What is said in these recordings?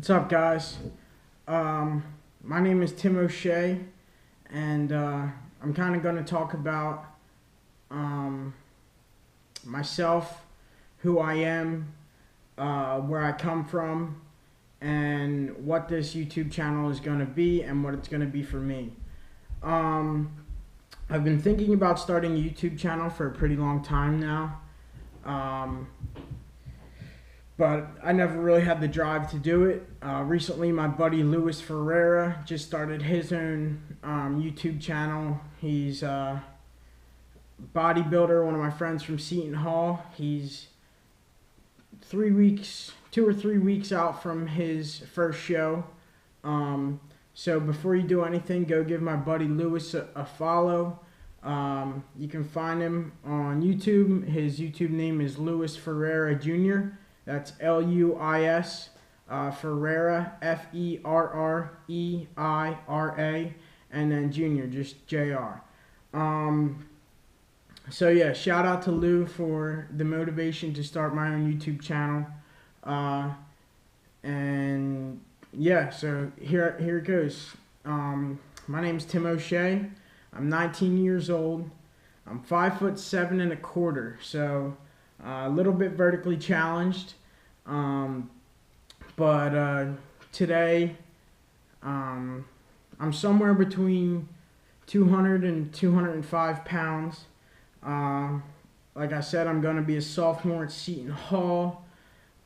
What's up, guys? My name is Tim O'Shea, and I'm kind of going to talk about myself, who I am, where I come from, and what this YouTube channel is going to be and what it's going to be for me. I've been thinking about starting a YouTube channel for a pretty long time now. But I never really had the drive to do it. Recently, my buddy Luis Ferreira just started his own YouTube channel. He's a bodybuilder, one of my friends from Seton Hall. He's 2 or 3 weeks out from his first show. So before you do anything, go give my buddy Luis a follow. You can find him on YouTube. His YouTube name is Luis Ferreira Jr. That's Luis Ferreira, Ferreira, and then Junior, just Jr. So yeah, shout out to Lou for the motivation to start my own YouTube channel. And yeah, so here it goes. My name's Tim O'Shea. I'm 19 years old. I'm 5'7" and a quarter, so a little bit vertically challenged. But today I'm somewhere between 200 and 205 pounds. Like I said, I'm going to be a sophomore at Seton Hall.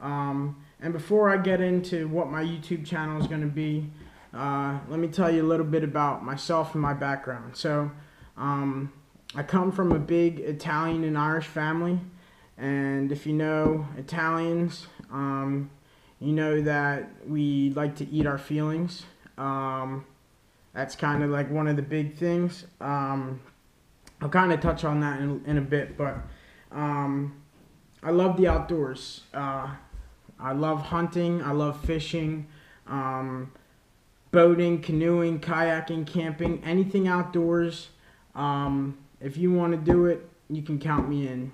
And before I get into what my YouTube channel is going to be, let me tell you a little bit about myself and my background. So I come from a big Italian and Irish family. And if you know Italians, you know that we like to eat our feelings. That's kind of like one of the big things. I'll kind of touch on that in a bit, but I love the outdoors. I love hunting, I love fishing, boating, canoeing, kayaking, camping, anything outdoors. If you want to do it, you can count me in.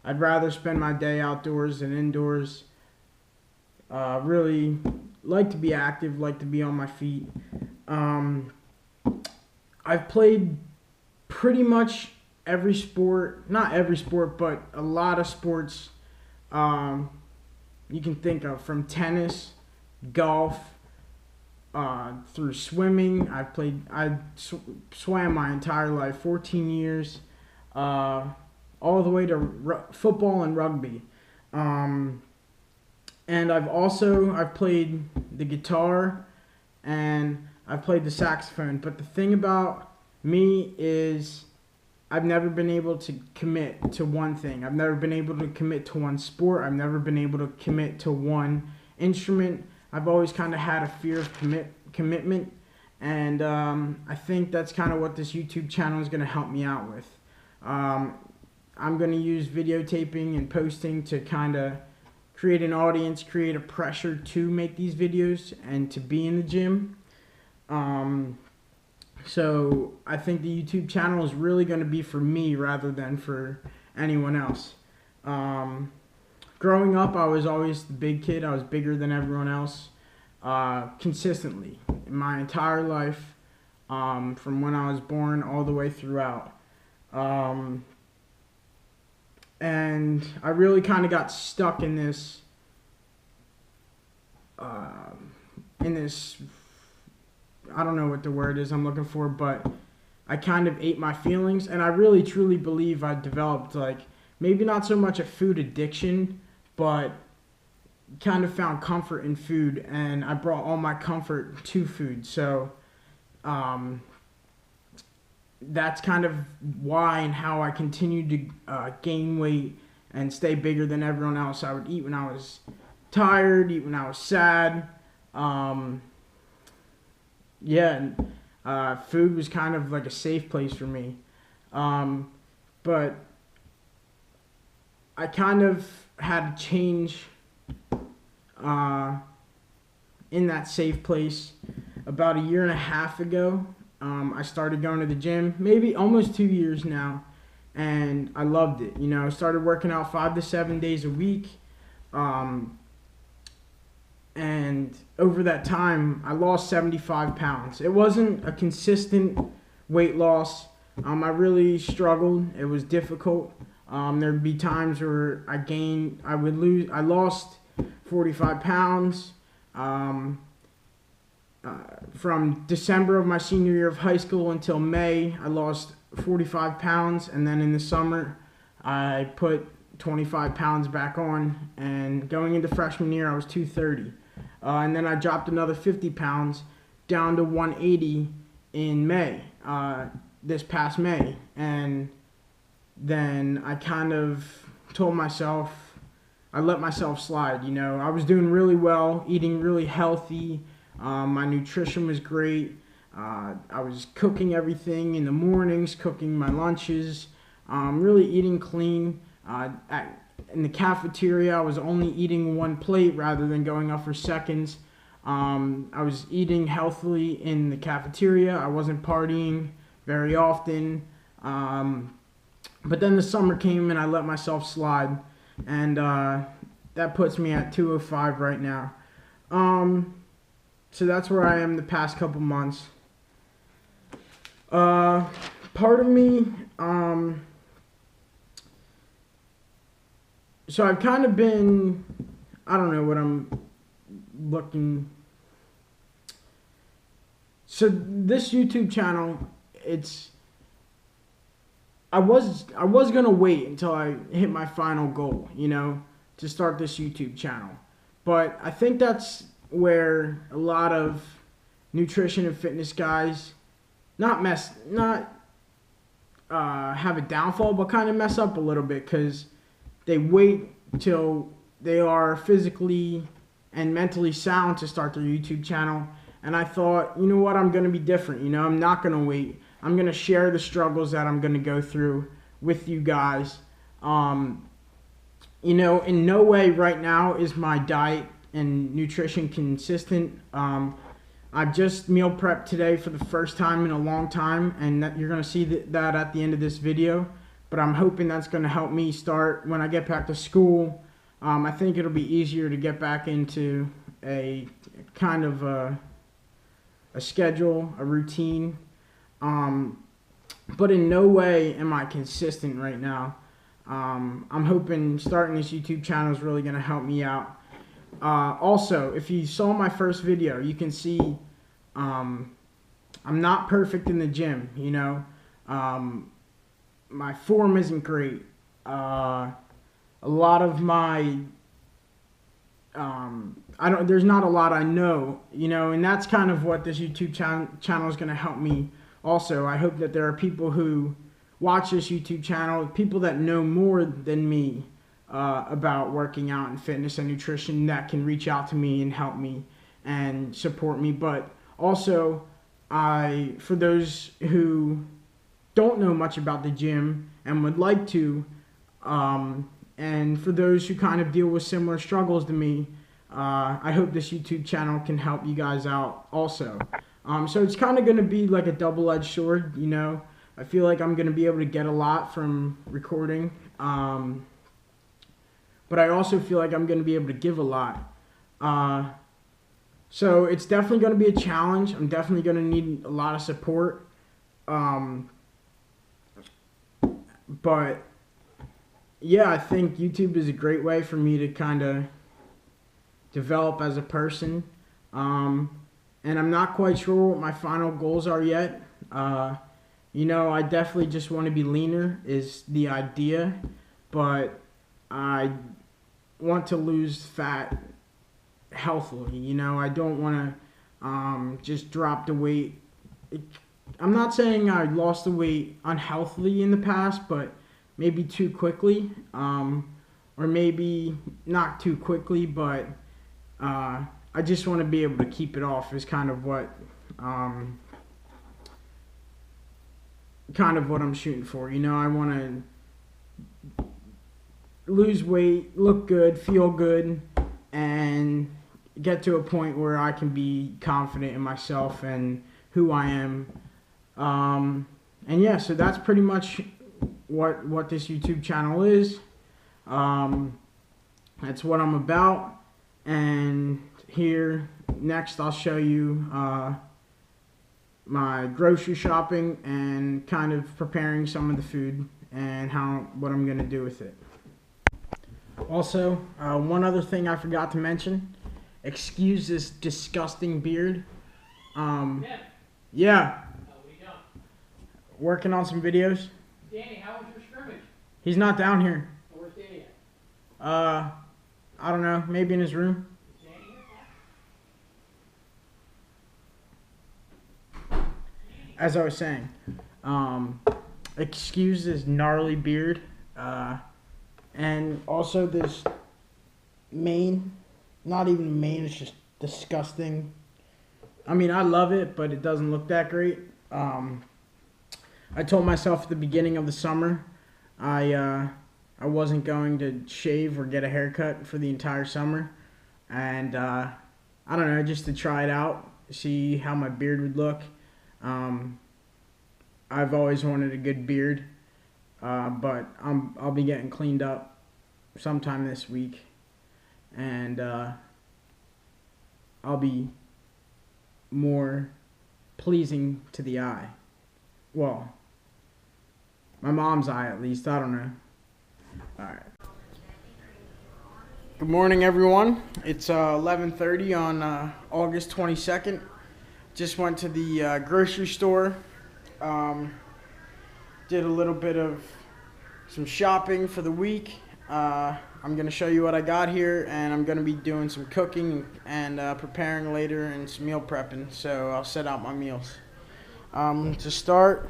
I'd rather spend my day outdoors than indoors. Really like to be active, like to be on my feet. I've played pretty much every sport, not every sport, but a lot of sports you can think of, from tennis, golf, through swimming. I swam my entire life, 14 years. All the way to football and rugby. And I've played the guitar and I've played the saxophone. But the thing about me is I've never been able to commit to one thing. I've never been able to commit to one sport. I've never been able to commit to one instrument. I've always kind of had a fear of commitment. And I think that's kind of what this YouTube channel is going to help me out with. I'm going to use videotaping and posting to kind of create an audience, create a pressure to make these videos and to be in the gym. So I think the YouTube channel is really going to be for me rather than for anyone else. Growing up, I was always the big kid. I was bigger than everyone else, consistently in my entire life, from when I was born all the way throughout. And I really kind of got stuck in this, I don't know what the word is I'm looking for, but I kind of ate my feelings, and I really truly believe I developed, like, maybe not so much a food addiction, but kind of found comfort in food, and I brought all my comfort to food. So that's kind of why and how I continued to gain weight and stay bigger than everyone else. I would eat when I was tired, eat when I was sad. Food was kind of like a safe place for me. But I kind of had to change in that safe place about 1.5 years ago. I started going to the gym, maybe almost 2 years now, and I loved it. I started working out 5 to 7 days a week, and over that time, I lost 75 pounds. It wasn't a consistent weight loss. I really struggled. It was difficult. There'd be times where I lost 45 pounds. From December of my senior year of high school until May, I lost 45 pounds. And then in the summer, I put 25 pounds back on. And going into freshman year, I was 230. And then I dropped another 50 pounds down to 180 in May, this past May. And then I kind of told myself, I let myself slide. You know, I was doing really well, eating really healthy. My nutrition was great. I was cooking everything in the mornings, cooking my lunches, really eating clean. In the cafeteria, I was only eating one plate rather than going up for seconds. I was eating healthily in the cafeteria. I wasn't partying very often. But then the summer came and I let myself slide. And that puts me at 205 right now. So that's where I am the past couple months. Part of me, so I've kind of been, I don't know what I'm looking. So this YouTube channel, I was gonna wait until I hit my final goal, you know, to start this YouTube channel. But I think that's where a lot of nutrition and fitness guys have a downfall, but kind of mess up a little bit because they wait till they are physically and mentally sound to start their YouTube channel. And I thought, you know what, I'm going to be different. You know, I'm not going to wait. I'm going to share the struggles that I'm going to go through with you guys. You know, in no way right now is my diet and nutrition consistent. I've just meal prepped today for the first time in a long time, and you're going to see that at the end of this video. But I'm hoping that's going to help me start when I get back to school. I think it'll be easier to get back into a kind of a schedule, a routine. But in no way am I consistent right now. I'm hoping starting this YouTube channel is really going to help me out. Also, if you saw my first video, you can see I'm not perfect in the gym, you know. My form isn't great. A lot of my there's not a lot I know, you know, and that's kind of what this YouTube channel is going to help me. Also, I hope that there are people who watch this YouTube channel, people that know more than me about working out and fitness and nutrition, that can reach out to me and help me and support me. But also, for those who don't know much about the gym and would like to, and for those who kind of deal with similar struggles to me, I hope this YouTube channel can help you guys out also. So it's kind of going to be like a double-edged sword, you know. I feel like I'm going to be able to get a lot from recording, but I also feel like I'm going to be able to give a lot. So it's definitely going to be a challenge. I'm definitely going to need a lot of support. But yeah, I think YouTube is a great way for me to kind of develop as a person. And I'm not quite sure what my final goals are yet. You know, I definitely just want to be leaner is the idea, but I want to lose fat healthily. You know, I don't want to just drop the weight. I'm not saying I lost the weight unhealthily in the past, but maybe too quickly, or maybe not too quickly, but I just want to be able to keep it off is kind of what I'm shooting for. You know, I want to lose weight, look good, feel good, and get to a point where I can be confident in myself and who I am. And yeah, so that's pretty much what this YouTube channel is. That's what I'm about. And here. Next, I'll show you my grocery shopping and kind of preparing some of the food and what I'm gonna do with it. Also, one other thing I forgot to mention. Excuse this disgusting beard. Yeah. Working on some videos. Danny, how was your scrimmage? He's not down here. Where's Danny at? I don't know. Maybe in his room. Is Danny As I was saying, excuse this gnarly beard, and also this mane. Not even mane. It's just disgusting. I mean, I love it, but it doesn't look that great. I told myself at the beginning of the summer, I wasn't going to shave or get a haircut for the entire summer, and I don't know, just to try it out, see how my beard would look. I've always wanted a good beard, but I'll be getting cleaned up sometime this week, and I'll be more pleasing to the eye. Well, my mom's eye at least, I don't know. Alright. Good morning, everyone. It's 11:30 on August 22nd. Just went to the grocery store. Did a little bit of some shopping for the week. I'm going to show you what I got here, and I'm going to be doing some cooking and preparing later and some meal prepping. So I'll set out my meals. To start,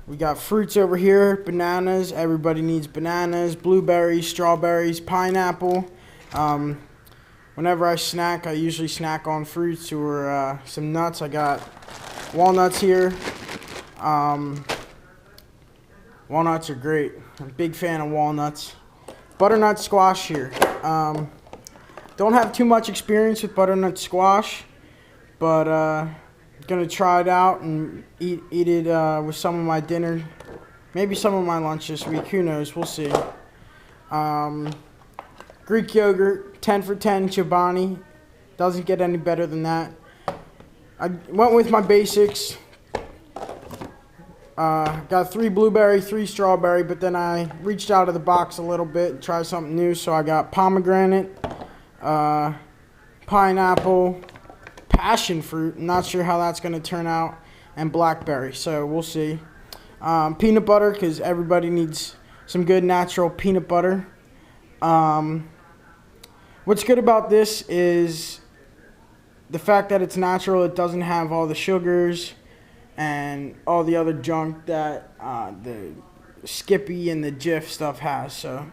we got fruits over here, bananas. Everybody needs bananas, blueberries, strawberries, pineapple. Whenever I snack, I usually snack on fruits or some nuts. I got walnuts here. Walnuts are great. I'm a big fan of walnuts. Butternut squash here. Don't have too much experience with butternut squash, but gonna try it out and eat it with some of my dinner, maybe some of my lunch this week. Who knows? We'll see. Greek yogurt, 10 for 10 Chobani. Doesn't get any better than that. I went with my basics. Got 3 blueberry, 3 strawberry, but then I reached out of the box a little bit and tried something new. So I got pomegranate, pineapple, passion fruit. I'm not sure how that's going to turn out, and blackberry. So we'll see. Peanut butter, because everybody needs some good natural peanut butter. What's good about this is the fact that it's natural. It doesn't have all the sugars and all the other junk that the Skippy and the Jif stuff has. So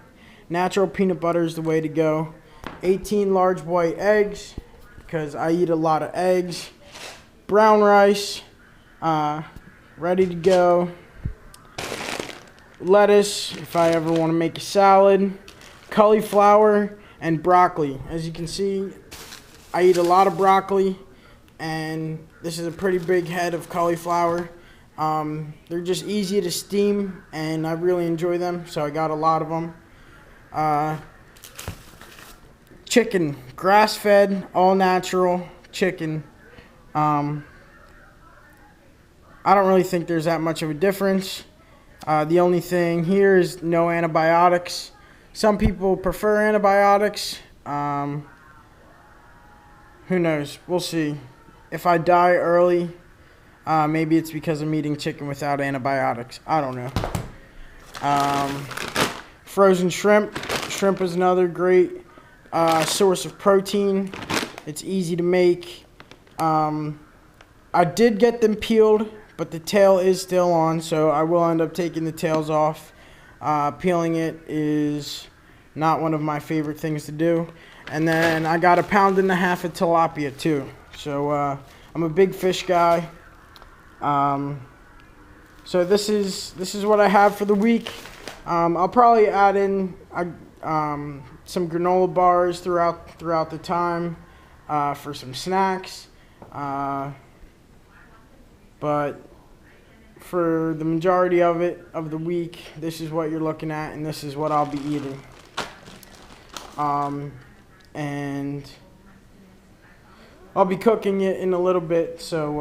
natural peanut butter is the way to go. 18 large white eggs, because I eat a lot of eggs. Brown rice, ready to go. Lettuce, if I ever want to make a salad. Cauliflower and broccoli. As you can see, I eat a lot of broccoli, and this is a pretty big head of cauliflower. They're just easy to steam, and I really enjoy them, so I got a lot of them. Chicken, grass-fed, all-natural chicken. I don't really think there's that much of a difference. The only thing here is no antibiotics. Some people prefer antibiotics. Who knows? We'll see. If I die early, maybe it's because I'm eating chicken without antibiotics. I don't know. Frozen shrimp. Shrimp is another great source of protein. It's easy to make. I did get them peeled, but the tail is still on, so I will end up taking the tails off. Peeling it is not one of my favorite things to do. And then I got 1.5 pounds of tilapia too. So I'm a big fish guy. So this is what I have for the week. I'll probably add in some granola bars throughout the time for some snacks. But for the majority of the week, this is what you're looking at, and this is what I'll be eating. And I'll be cooking it in a little bit, so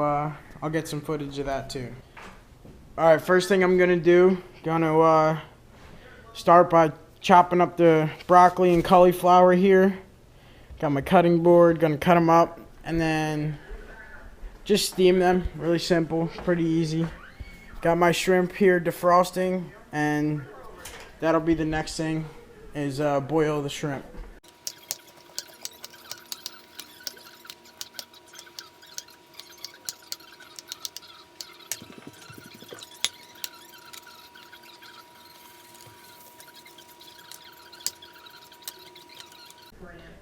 I'll get some footage of that too. Alright, first thing I'm gonna do, start by chopping up the broccoli and cauliflower here. Got my cutting board, gonna cut them up, and then just steam them. Really simple, pretty easy. Got my shrimp here defrosting, and that'll be the next thing, is boil the shrimp.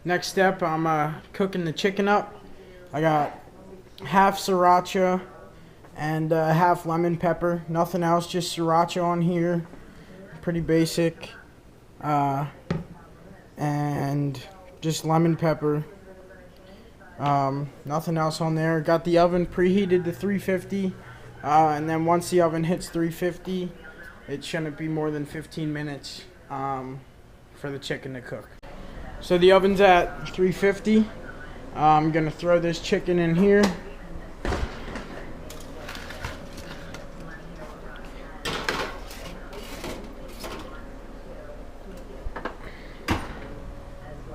Next step, I'm cooking the chicken up. I got half sriracha and half lemon pepper. Nothing else, just sriracha on here. Pretty basic. And just lemon pepper. Nothing else on there. Got the oven preheated to 350. And then once the oven hits 350, it shouldn't be more than 15 minutes for the chicken to cook. So the oven's at 350. I'm gonna throw this chicken in here.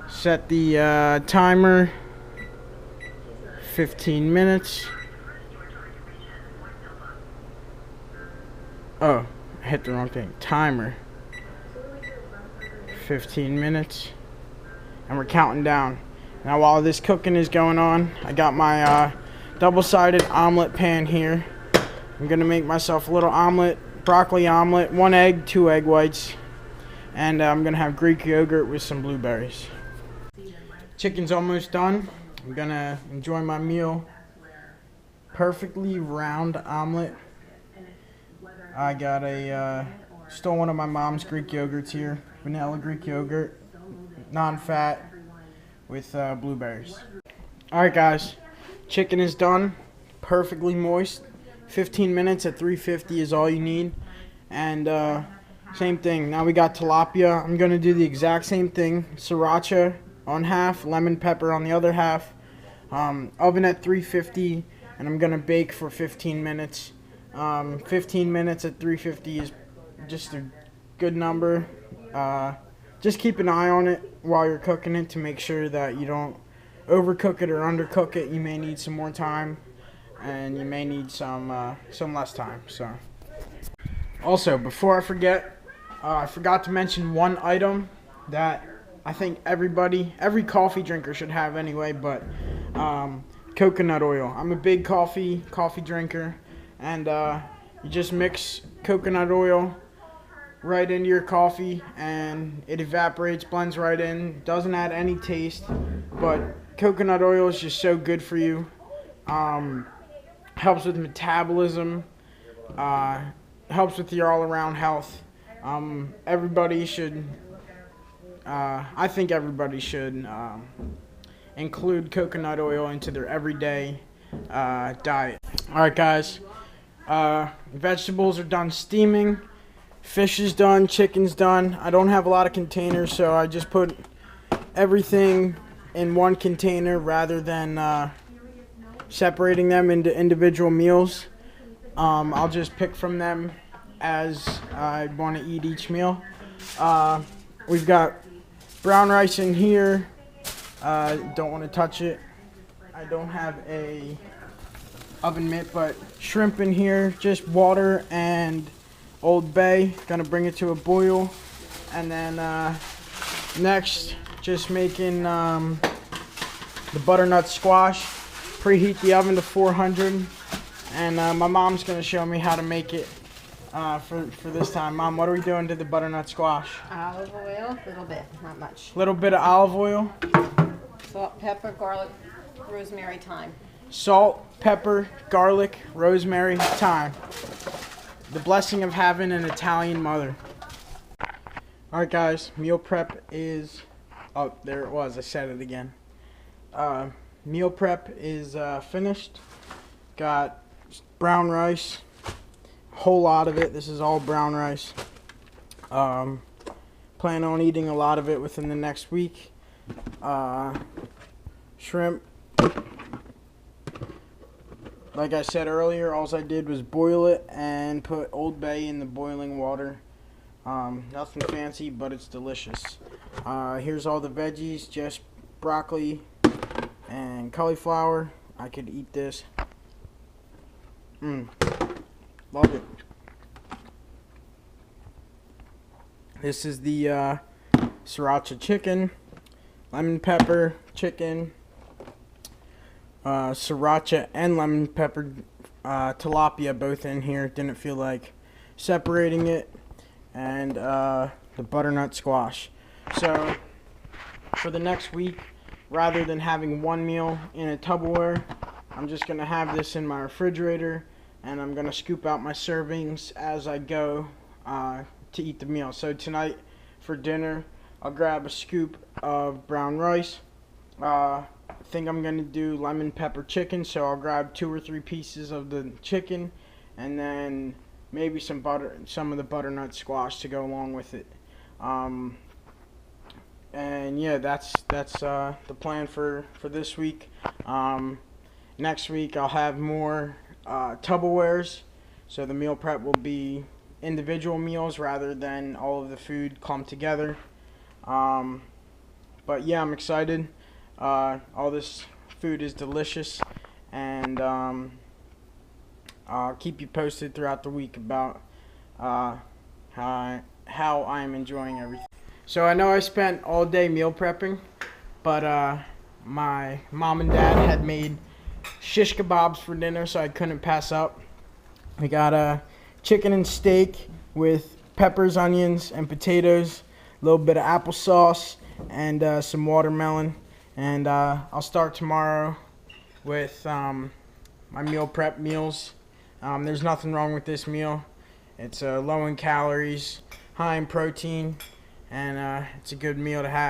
Set the timer 15 minutes. Oh, I hit the wrong thing. Timer 15 minutes. And we're counting down. Now while this cooking is going on, I got my double-sided omelet pan here. I'm gonna make myself a little omelet, broccoli omelet, 1 egg, 2 egg whites, and I'm gonna have Greek yogurt with some blueberries. Chicken's almost done. I'm gonna enjoy my meal. Perfectly round omelet. I got stole one of my mom's Greek yogurts here, vanilla Greek yogurt. Non-fat with blueberries. Alright guys, chicken is done, perfectly moist. 15 minutes at 350 is all you need. And same thing, now we got tilapia. I'm gonna do the exact same thing. Sriracha on half, lemon pepper on the other half. Oven at 350, and I'm gonna bake for 15 minutes. 15 minutes at 350 is just a good number. Just keep an eye on it while you're cooking it to make sure that you don't overcook it or undercook it. You may need some more time, and you may need some less time. So, also before I forget, I forgot to mention one item that I think every coffee drinker should have anyway, but coconut oil. I'm a big coffee drinker, and you just mix coconut oil right into your coffee, and it evaporates, blends right in, doesn't add any taste, but coconut oil is just so good for you. Helps with metabolism, helps with your all-around health. Everybody should, I think everybody should include coconut oil into their everyday diet. Alright guys, vegetables are done steaming. Fish is done, chicken's done. I don't have a lot of containers, so I just put everything in one container rather than separating them into individual meals. I'll just pick from them as I want to eat each meal. We've got brown rice in here. Don't want to touch it. I don't have a oven mitt, but shrimp in here, just water and Old Bay. Gonna bring it to a boil, and then next, just making the butternut squash. Preheat the oven to 400, and my mom's gonna show me how to make it for this time. Mom, what are we doing to the butternut squash? Olive oil, a little bit, not much. Little bit of olive oil. Salt, pepper, garlic, rosemary, thyme. Salt, pepper, garlic, rosemary, thyme. The blessing of having an Italian mother. Alright guys, meal prep is... Oh, there it was. I said it again. Meal prep is finished. Got brown rice. A whole lot of it. This is all brown rice. Plan on eating a lot of it within the next week. Shrimp. like I said earlier, all I did was boil it and put Old Bay in the boiling water. Nothing fancy, but it's delicious. Here's all the veggies, just broccoli and cauliflower. I could eat this. Love it. This is the sriracha chicken, lemon pepper chicken, sriracha and lemon pepper tilapia both in here. Didn't feel like separating it. And the butternut squash. So for the next week, rather than having one meal in a Tupperware, I'm just going to have this in my refrigerator, and I'm going to scoop out my servings as I go to eat the meal. So tonight for dinner, I'll grab a scoop of brown rice. I think I'm going to do lemon pepper chicken, so I'll grab 2 or 3 pieces of the chicken, and then maybe some of the butternut squash to go along with it. And yeah, that's the plan for this week. Next week I'll have more Tupperwares, so the meal prep will be individual meals rather than all of the food clumped together. But yeah, I'm excited. All this food is delicious, and I'll keep you posted throughout the week about how I'm enjoying everything. So I know I spent all day meal prepping, but my mom and dad had made shish kebabs for dinner, so I couldn't pass up. We got chicken and steak with peppers, onions, and potatoes, a little bit of applesauce, and some watermelon. And I'll start tomorrow with my meal prep meals. There's nothing wrong with this meal. It's low in calories, high in protein, and it's a good meal to have.